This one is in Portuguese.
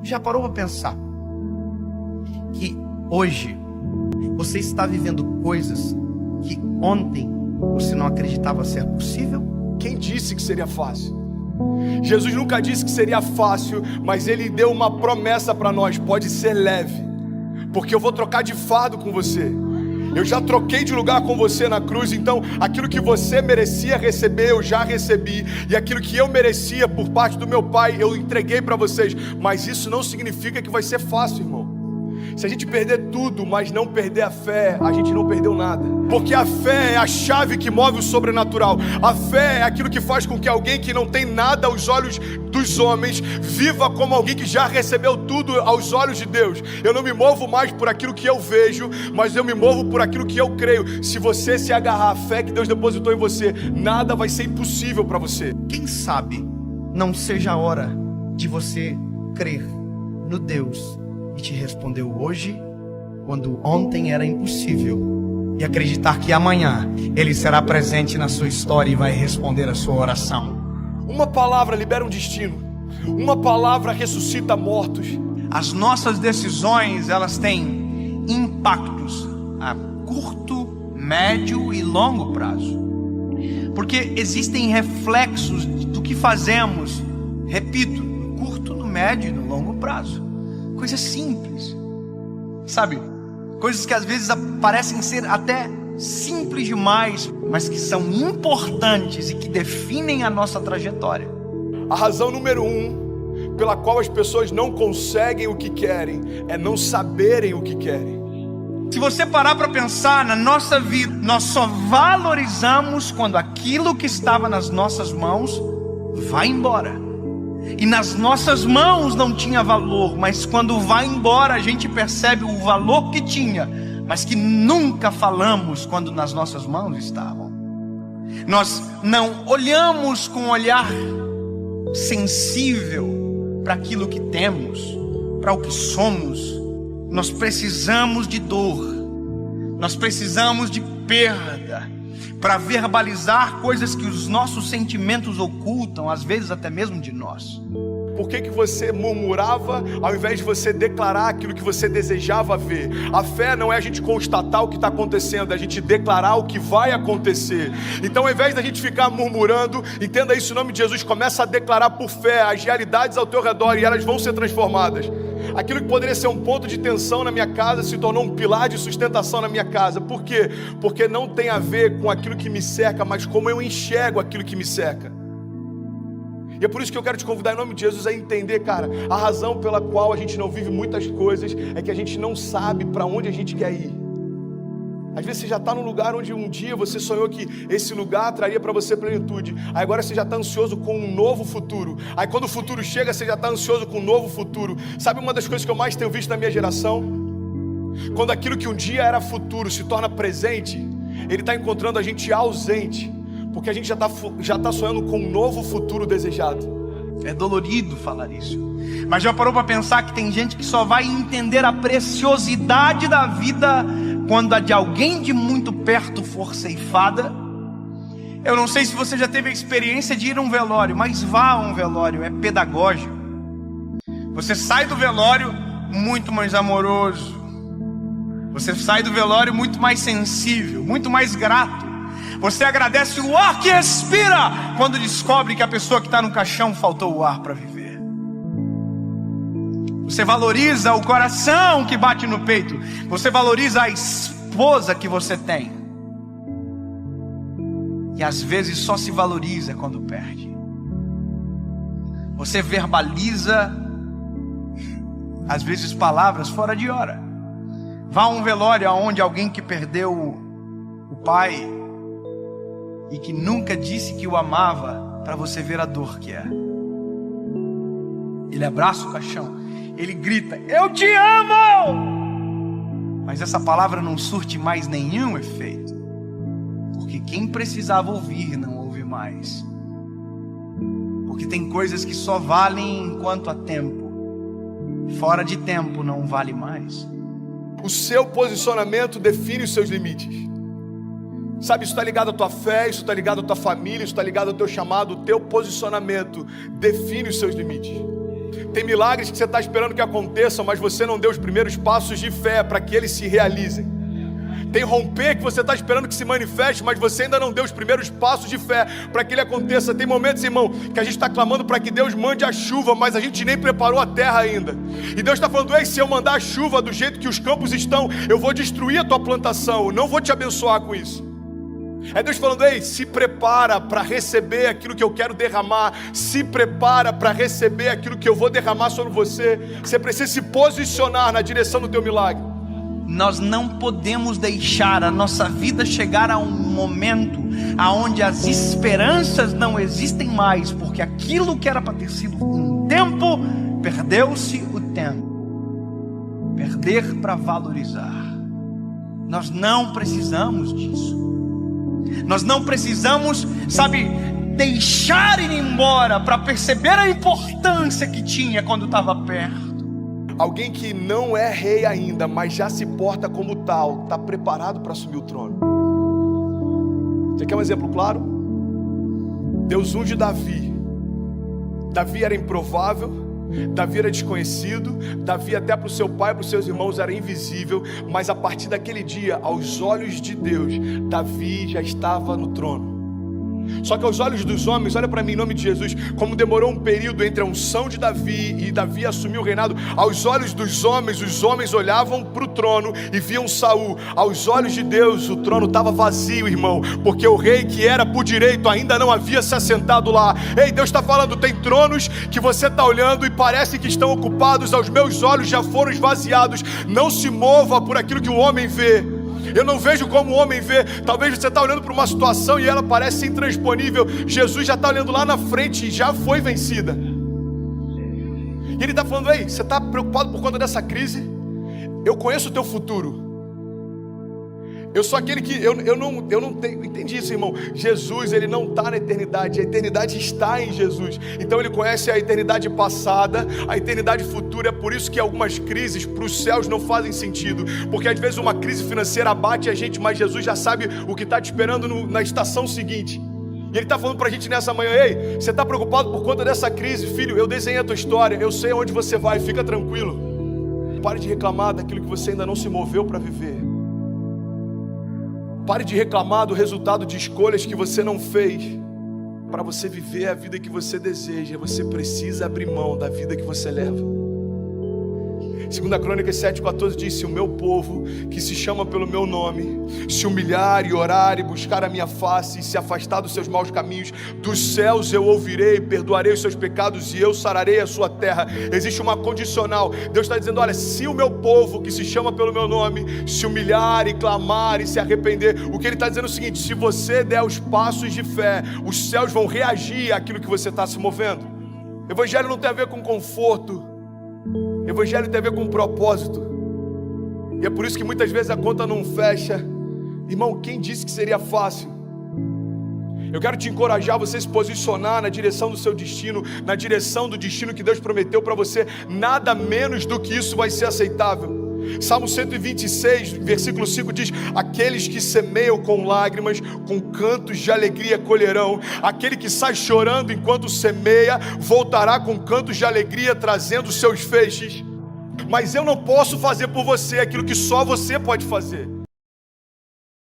Já parou para pensar que hoje você está vivendo coisas que ontem você não acreditava ser possível? Quem disse que seria fácil? Jesus nunca disse que seria fácil, mas Ele deu uma promessa para nós: pode ser leve, porque eu vou trocar de fardo com você. Eu já troquei de lugar com você na cruz, então aquilo que você merecia receber, eu já recebi. E aquilo que eu merecia por parte do meu Pai, eu entreguei para vocês. Mas isso não significa que vai ser fácil, irmão. Se a gente perder tudo, mas não perder a fé, a gente não perdeu nada. Porque a fé é a chave que move o sobrenatural. A fé é aquilo que faz com que alguém que não tem nada aos olhos dos homens viva como alguém que já recebeu tudo aos olhos de Deus. Eu não me movo mais por aquilo que eu vejo, mas eu me movo por aquilo que eu creio. Se você se agarrar à fé que Deus depositou em você, nada vai ser impossível para você. Quem sabe não seja a hora de você crer no Deus que te respondeu hoje, quando ontem era impossível, e acreditar que amanhã Ele será presente na sua história e vai responder a sua oração. Uma palavra libera um destino. Uma palavra ressuscita mortos. As nossas decisões, elas têm impactos a curto, médio e longo prazo. Porque existem reflexos do que fazemos, repito, no curto, no médio e no longo prazo. Coisas simples, sabe? Coisas que às vezes parecem ser até simples demais, mas que são importantes e que definem a nossa trajetória. A razão número 1 pela qual as pessoas não conseguem o que querem é não saberem o que querem. Se você parar para pensar na nossa vida, nós só valorizamos quando aquilo que estava nas nossas mãos vai embora. E nas nossas mãos não tinha valor, mas quando vai embora a gente percebe o valor que tinha, mas que nunca falamos quando nas nossas mãos estavam. Nós não olhamos com um olhar sensível para aquilo que temos, para o que somos. Nós precisamos de dor, nós precisamos de perda para verbalizar coisas que os nossos sentimentos ocultam, às vezes até mesmo de nós. Por que você murmurava ao invés de você declarar aquilo que você desejava ver? A fé não é a gente constatar o que está acontecendo, é a gente declarar o que vai acontecer. Então, ao invés da gente ficar murmurando, entenda isso em nome de Jesus, começa a declarar por fé as realidades ao teu redor e elas vão ser transformadas. Aquilo que poderia ser um ponto de tensão na minha casa se tornou um pilar de sustentação na minha casa. Por quê? Porque não tem a ver com aquilo que me cerca, mas como eu enxergo aquilo que me cerca. E é por isso que eu quero te convidar em nome de Jesus a entender, cara, a razão pela qual a gente não vive muitas coisas é que a gente não sabe para onde a gente quer ir. Às vezes você já está num lugar onde um dia você sonhou que esse lugar traria para você plenitude. Aí agora você já está ansioso com um novo futuro. Aí quando o futuro chega, você já está ansioso com um novo futuro. Sabe uma das coisas que eu mais tenho visto na minha geração? Quando aquilo que um dia era futuro se torna presente, ele está encontrando a gente ausente. Porque a gente já está sonhando com um novo futuro desejado. É dolorido falar isso, mas já parou para pensar que tem gente que só vai entender a preciosidade da vida quando a de alguém de muito perto for ceifada? Eu não sei se você já teve a experiência de ir a um velório, mas vá a um velório, é pedagógico. Você sai do velório muito mais amoroso, você sai do velório muito mais sensível, muito mais grato. Você agradece o ar que respira quando descobre que a pessoa que está no caixão faltou o ar para viver. Você valoriza o coração que bate no peito. Você valoriza a esposa que você tem. E às vezes só se valoriza quando perde. Você verbaliza, às vezes, palavras fora de hora. Vá a um velório onde alguém que perdeu o pai e que nunca disse que o amava, para você ver a dor que é. Ele abraça o caixão, ele grita: eu te amo! Mas essa palavra não surte mais nenhum efeito, porque quem precisava ouvir não ouve mais. Porque tem coisas que só valem enquanto há tempo, fora de tempo não vale mais. O seu posicionamento define os seus limites. Sabe, isso está ligado à tua fé, isso está ligado à tua família, isso está ligado ao teu chamado. O teu posicionamento define os seus limites. Tem milagres que você está esperando que aconteçam, mas você não deu os primeiros passos de fé para que eles se realizem. Tem romper que você está esperando que se manifeste, mas você ainda não deu os primeiros passos de fé para que ele aconteça. Tem momentos, irmão, que a gente está clamando para que Deus mande a chuva, mas a gente nem preparou a terra ainda. E Deus está falando: ei, se eu mandar a chuva do jeito que os campos estão, eu vou destruir a tua plantação, eu não vou te abençoar com isso. É Deus falando: ei, se prepara para receber aquilo que eu quero derramar, se prepara para receber aquilo que eu vou derramar sobre você. Você precisa se posicionar na direção do teu milagre. Nós não podemos deixar a nossa vida chegar a um momento aonde as esperanças não existem mais, porque aquilo que era para ter sido um tempo, perdeu-se o tempo. Perder para valorizar. Nós não precisamos disso. Nós não precisamos, deixar ir embora para perceber a importância que tinha quando estava perto. Alguém que não é rei ainda, mas já se porta como tal, está preparado para assumir o trono. Você quer um exemplo claro? Deus unge Davi. Davi era improvável, Davi era desconhecido, Davi até para o seu pai e para os seus irmãos era invisível, mas a partir daquele dia, aos olhos de Deus, Davi já estava no trono. Só que aos olhos dos homens, olha para mim em nome de Jesus, como demorou um período entre a unção de Davi e Davi assumir o reinado. Aos olhos dos homens, os homens olhavam para o trono e viam Saul. Aos olhos de Deus, o trono estava vazio, irmão, porque o rei que era por direito ainda não havia se assentado lá. Ei, Deus está falando: tem tronos que você está olhando e parece que estão ocupados, aos meus olhos já foram esvaziados. Não se mova por aquilo que o homem vê. Eu não vejo como o homem vê. Talvez você está olhando para uma situação e ela parece intransponível. Jesus já está olhando lá na frente e já foi vencida. E ele está falando: ei, você está preocupado por conta dessa crise? Eu conheço o teu futuro. Eu sou aquele que, eu não tenho, entendi isso, irmão. Jesus, ele não está na eternidade, a eternidade está em Jesus. Então ele conhece a eternidade passada, a eternidade futura. É por isso que algumas crises para os céus não fazem sentido, porque às vezes uma crise financeira abate a gente, mas Jesus já sabe o que está te esperando na estação seguinte. E ele está falando para a gente nessa manhã: ei, você está preocupado por conta dessa crise? Filho, eu desenhei a tua história, eu sei onde você vai, fica tranquilo. Pare de reclamar daquilo que você ainda não se moveu para viver. Pare de reclamar do resultado de escolhas que você não fez. Para você viver a vida que você deseja, você precisa abrir mão da vida que você leva. 2 Crônicas 7,14 diz: se o meu povo, que se chama pelo meu nome, se humilhar e orar e buscar a minha face e se afastar dos seus maus caminhos, dos céus eu ouvirei, perdoarei os seus pecados e eu sararei a sua terra. Existe uma condicional. Deus está dizendo: olha, se o meu povo, que se chama pelo meu nome, se humilhar e clamar e se arrepender, o que ele está dizendo é o seguinte: se você der os passos de fé, os céus vão reagir àquilo que você está se movendo. Evangelho não tem a ver com conforto, Evangelho tem a ver com propósito. E é por isso que muitas vezes a conta não fecha. Irmão, quem disse que seria fácil? Eu quero te encorajar a você se posicionar na direção do seu destino, na direção do destino que Deus prometeu para você. Nada menos do que isso vai ser aceitável. Salmo 126, versículo 5 diz: aqueles que semeiam com lágrimas, com cantos de alegria colherão. Aquele que sai chorando enquanto semeia, voltará com cantos de alegria, trazendo seus feixes. Mas eu não posso fazer por você aquilo que só você pode fazer.